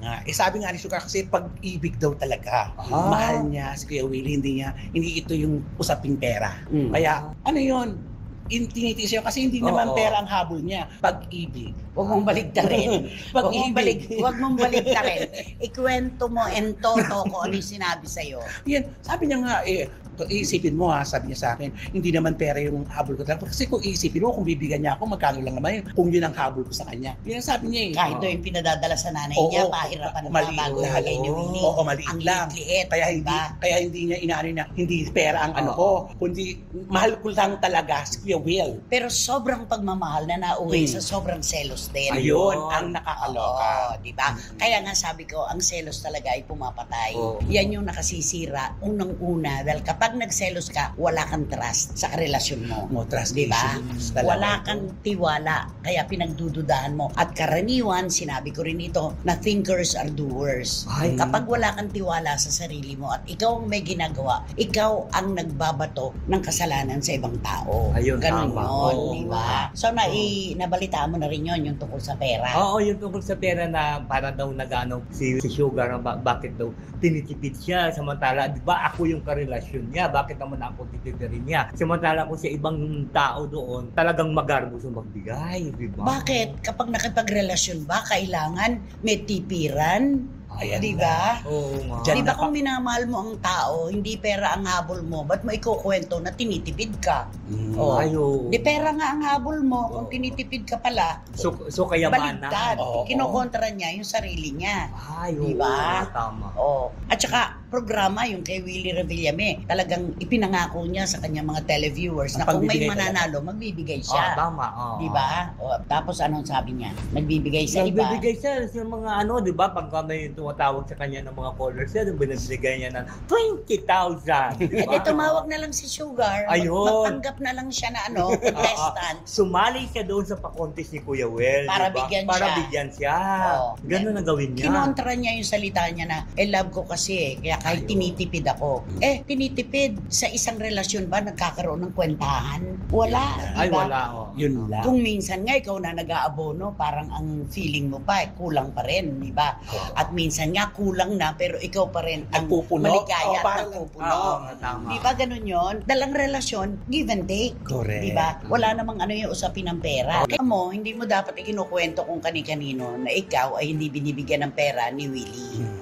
nga. Sabi nga ni Sugar kasi pag-ibig daw talaga. Mahal niya si Kuya Willie, hindi ito yung usaping pera. Kaya, ano yun? Tinitiis yun kasi hindi naman pera ang habol niya. Pag-ibig. Huwag mong baligtarin. Huwag mong baligtarin. Ikwento mo en toto kung ano yung sinabi sa'yo. Yan, sabi niya nga, iisipin mo sabi niya sa akin, hindi naman pera yung habol ko talaga. Kasi kung iisipin mo, kung bibigyan niya ako, magkano lang naman yun, kung yun ang habol ko sa kanya. Yan sabi niya Kahit doon yung pinadadala sa nanay niya, pahirapan na bago ibigay ni Willie. Oo, maliit ang lang. liit-liit. Kaya hindi niya inaano na, hindi pera ang ano ko, kundi mahal ko lang talaga si Kuya Will. Pero sobrang pagmamahal na nauwi sa sobrang selos din. Ayun, ang nakakaloka. Diba? Kaya nga sabi ko, ang selos talaga ay pumapatay. Yan yung nakasisira, unang-una, dahil kapag nagselos ka, wala kang trust sa relasyon mo. Trust diba? issues talaga. Wala kang tiwala, kaya pinagdududahan mo. At karaniwan, sinabi ko rin ito, na thinkers are doers. Kapag wala kang tiwala sa sarili mo at ikaw ang may ginagawa, ikaw ang nagbabato ng kasalanan sa ibang tao. Ayun, ganun tama. yun, diba? So, nabalitaan mo na rin yun, yung tungkol sa pera. Oo, yung tungkol sa pera na para daw nagano si Sugar, bakit daw tinitipid siya, samantala, di ba ako yung karelasyon niya, bakit naman ako titipirin niya? Samantala ko sa ibang tao doon, talagang magarbo sa magbigay, di ba? Bakit? Kapag nakipagrelasyon ba, kailangan may tipiran? Ayan di ba? Oo nga. Di ba kung minamahal mo ang tao, hindi pera ang habol mo, ba't mo ikukwento na tinitipid ka? Di pera nga ang habol mo, kung tinitipid ka pala, so kayamanan. baligtad. Kinokontra niya yung sarili niya. Di ba? Tama. At saka, programa yung kay Willie Revillame, talagang ipinangako niya sa kanyang mga televiewers na kung may mananalo, magbibigay siya. Tama. Di ba? Tapos anong sabi niya? Nagbibigay sa iba. Nagbibigay siya sa mga di ba? Pagka may tumatawag sa kanya ng mga callers siya, binibigay niya ng 20,000. Diba? Tumawag na lang si Sugar. Magtanggap na lang siya na contestant. Sumali siya doon sa pa-contest ni Kuya Will. Para diba? bigyan siya. Ganun ang gawin niya. Kinontra niya yung salita niya na, love ko kasi, kaya kahit tinitipid ako. Tinitipid sa isang relasyon ba nagkakaroon ng kwentahan? Wala. Ay, diba? wala. Yun lang. Kung minsan nga ikaw na nag-aabono, parang ang feeling mo pa, kulang pa rin, di ba? At minsan nga kulang na, pero ikaw pa rin ang maligaya at nagpupuno. Di ba ganun yun? Dalang relasyon, give and take. Correct. Di ba? Wala namang yung usapin ng pera. Kaya mo, hindi mo dapat ikinukwento kung kani-kanino na ikaw ay hindi binibigyan ng pera ni Willie.